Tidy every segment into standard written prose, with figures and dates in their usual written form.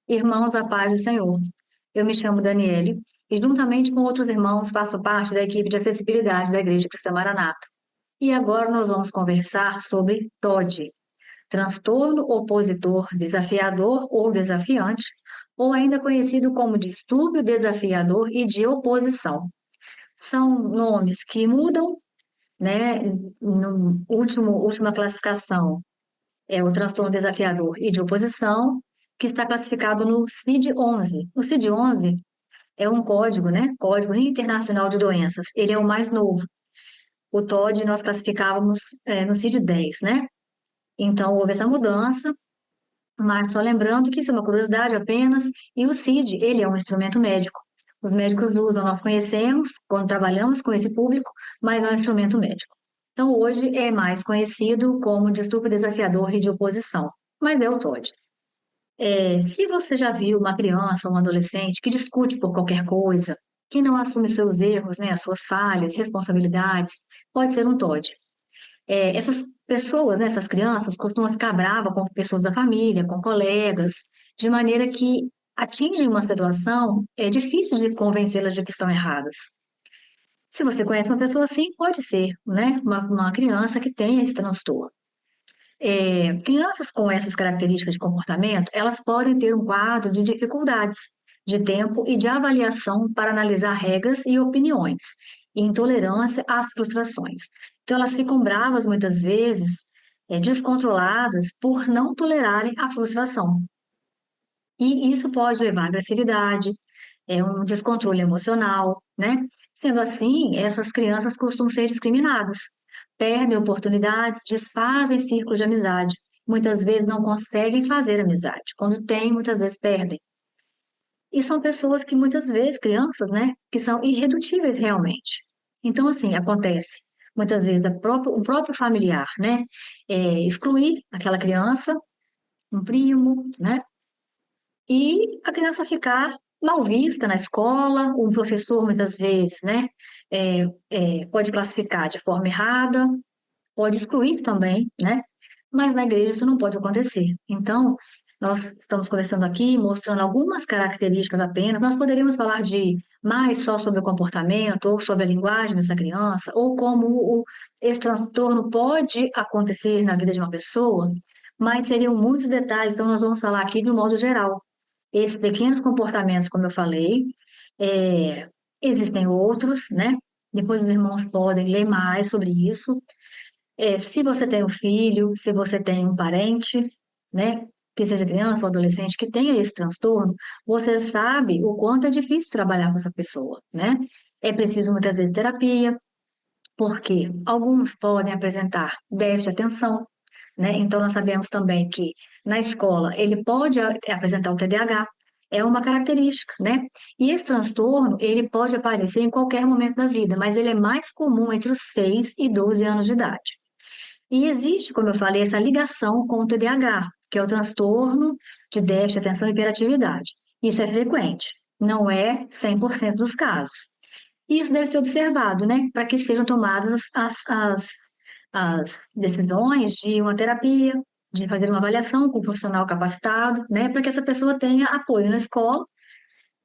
Irmãos, a paz do Senhor. Eu me chamo Daniele e, juntamente com outros irmãos, faço parte da equipe de acessibilidade da Igreja Cristã Maranata. E agora nós vamos conversar sobre TOD, transtorno opositor desafiador ou desafiante, ou ainda conhecido como distúrbio desafiador e de oposição. São nomes que mudam, né? No última classificação é o transtorno desafiador e de oposição, que está classificado no CID-11. O CID-11 é um código, né? Código Internacional de Doenças. Ele é o mais novo. O TOD nós classificávamos no CID-10, né? Então, houve essa mudança, mas só lembrando que isso é uma curiosidade apenas, e o CID, ele é um instrumento médico. Os médicos usam, nós conhecemos quando trabalhamos com esse público, mas é um instrumento médico. Então, hoje é mais conhecido como distúrbio desafiador e de oposição, mas é o TOD. Se você já viu uma criança ou um adolescente que discute por qualquer coisa, que não assume seus erros, né, as suas falhas, responsabilidades, pode ser um TOD. Essas pessoas, né, essas crianças, costumam ficar bravas com pessoas da família, com colegas, de maneira que atingem uma situação, é difícil de convencê-las de que estão erradas. Se você conhece uma pessoa assim, pode ser, né, uma criança que tem esse transtorno. Crianças com essas características de comportamento, elas podem ter um quadro de dificuldades de tempo e de avaliação para analisar regras e opiniões, e intolerância às frustrações. Então, elas ficam bravas muitas vezes, descontroladas por não tolerarem a frustração. E isso pode levar à agressividade, um descontrole emocional, né? Sendo assim, essas crianças costumam ser discriminadas, perdem oportunidades, desfazem círculos de amizade. Muitas vezes não conseguem fazer amizade. Quando tem, muitas vezes perdem. E são pessoas que muitas vezes, crianças, né, que são irredutíveis realmente. Então, assim, acontece muitas vezes um próprio familiar, né, excluir aquela criança, um primo, né, e a criança ficar mal vista na escola, um professor muitas vezes, né, pode classificar de forma errada, pode excluir também, né, mas na igreja isso não pode acontecer. Então, nós estamos conversando aqui, mostrando algumas características apenas, nós poderíamos falar de mais só sobre o comportamento, ou sobre a linguagem dessa criança, ou como esse transtorno pode acontecer na vida de uma pessoa, mas seriam muitos detalhes, então nós vamos falar aqui de um modo geral. Esses pequenos comportamentos, como eu falei, existem outros, né? Depois os irmãos podem ler mais sobre isso. Se você tem um filho, se você tem um parente, né? Que seja criança ou adolescente que tenha esse transtorno, você sabe o quanto é difícil trabalhar com essa pessoa, né? É preciso muitas vezes terapia, porque alguns podem apresentar déficit de atenção, né? Então, nós sabemos também que na escola ele pode apresentar o TDAH, é uma característica, né? E esse transtorno, ele pode aparecer em qualquer momento da vida, mas ele é mais comum entre os 6 e 12 anos de idade. E existe, como eu falei, essa ligação com o TDAH, que é o transtorno de déficit de atenção e hiperatividade. Isso é frequente, não é 100% dos casos. E isso deve ser observado, né, para que sejam tomadas as decisões de uma terapia, de fazer uma avaliação com um profissional capacitado, né, para que essa pessoa tenha apoio na escola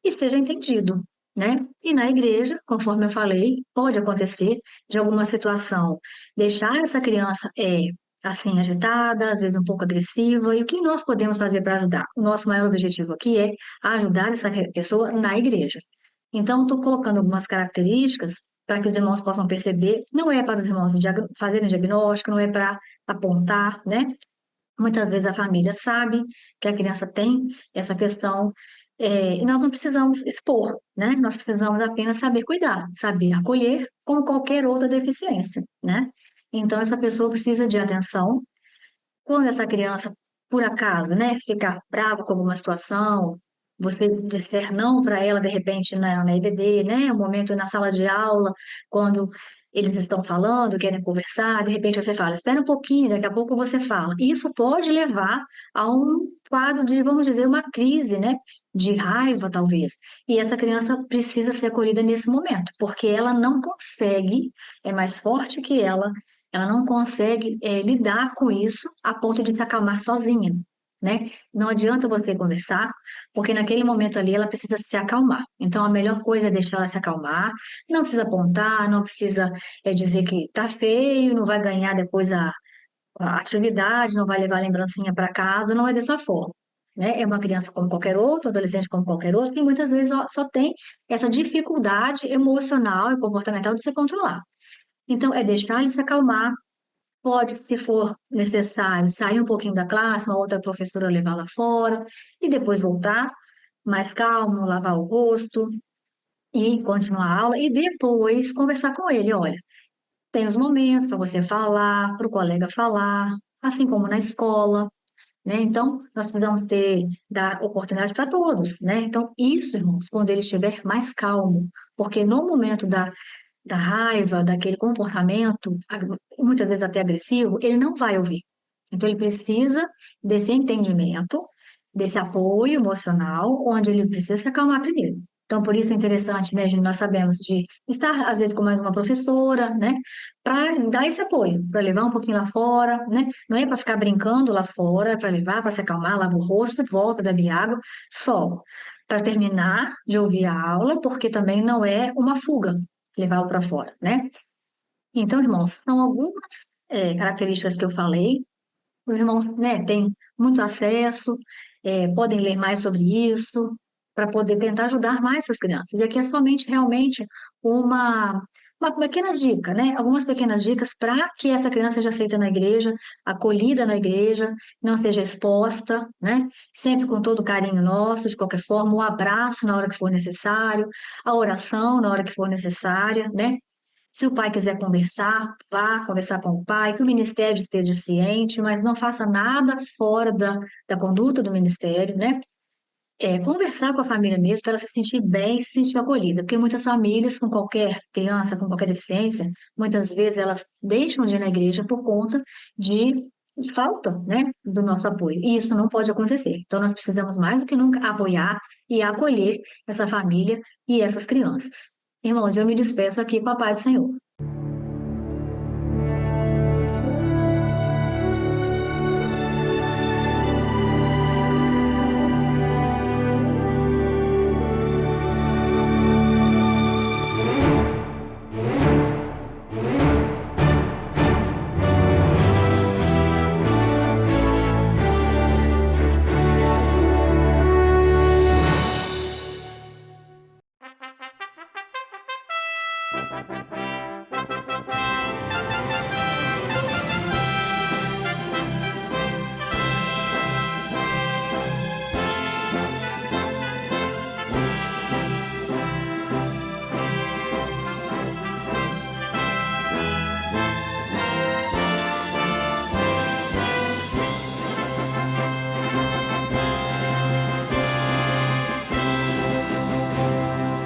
e seja entendido, né? E na igreja, conforme eu falei, pode acontecer de alguma situação deixar essa criança assim agitada, às vezes um pouco agressiva, e o que nós podemos fazer para ajudar? O nosso maior objetivo aqui é ajudar essa pessoa na igreja. Então, estou colocando algumas características para que os irmãos possam perceber, não é para os irmãos fazerem diagnóstico, não é para apontar, né? Muitas vezes a família sabe que a criança tem essa questão, e nós não precisamos expor, né? Nós precisamos apenas saber cuidar, saber acolher como qualquer outra deficiência, né? Então, essa pessoa precisa de atenção. Quando essa criança, por acaso, né, ficar brava com alguma situação, você disser não para ela, de repente, na EBD, né, um momento na sala de aula, quando eles estão falando, querem conversar, de repente você fala, espera um pouquinho, daqui a pouco você fala. Isso pode levar a um quadro de, vamos dizer, uma crise, né, de raiva, talvez. E essa criança precisa ser acolhida nesse momento, porque ela não consegue, é mais forte que ela, ela não consegue lidar com isso a ponto de se acalmar sozinha, né? Não adianta você conversar, porque naquele momento ali ela precisa se acalmar. Então, a melhor coisa é deixar ela se acalmar, não precisa apontar, não precisa dizer que tá feio, não vai ganhar depois a atividade, não vai levar a lembrancinha para casa, não é dessa forma. Né? É uma criança como qualquer outro, adolescente como qualquer outro, que muitas vezes só tem essa dificuldade emocional e comportamental de se controlar. Então, é deixar ele se acalmar, pode, se for necessário, sair um pouquinho da classe, uma outra professora levar lá fora, e depois voltar mais calmo, lavar o rosto e continuar a aula, e depois conversar com ele, olha, tem os momentos para você falar, para o colega falar, assim como na escola, né? Então, nós precisamos dar oportunidade para todos, né? Então, isso, irmãos, quando ele estiver mais calmo, porque no momento da raiva, daquele comportamento, muitas vezes até agressivo, ele não vai ouvir. Então, ele precisa desse entendimento, desse apoio emocional, onde ele precisa se acalmar primeiro. Então, por isso é interessante, né, gente, nós sabemos de estar, às vezes, com mais uma professora, né, para dar esse apoio, para levar um pouquinho lá fora, né, não é para ficar brincando lá fora, é para levar, para se acalmar, lava o rosto, volta, bebe água, só para terminar de ouvir a aula, porque também não é uma fuga, levá-lo para fora, né? Então, irmãos, são algumas características que eu falei. Os irmãos, né, têm muito acesso, podem ler mais sobre isso, para poder tentar ajudar mais essas crianças. E aqui é somente realmente uma, uma pequena dica, né? Algumas pequenas dicas para que essa criança seja aceita na igreja, acolhida na igreja, não seja exposta, né? Sempre com todo o carinho nosso, de qualquer forma, o abraço na hora que for necessário, a oração na hora que for necessária, né? Se o pai quiser conversar, vá conversar com o pai, que o ministério esteja ciente, mas não faça nada fora da conduta do ministério, né? Conversar com a família mesmo, para ela se sentir bem, se sentir acolhida, porque muitas famílias com qualquer criança, com qualquer deficiência, muitas vezes elas deixam de ir na igreja por conta de falta, né, do nosso apoio. E isso não pode acontecer. Então, nós precisamos mais do que nunca apoiar e acolher essa família e essas crianças. Irmãos, eu me despeço aqui com a paz do Senhor.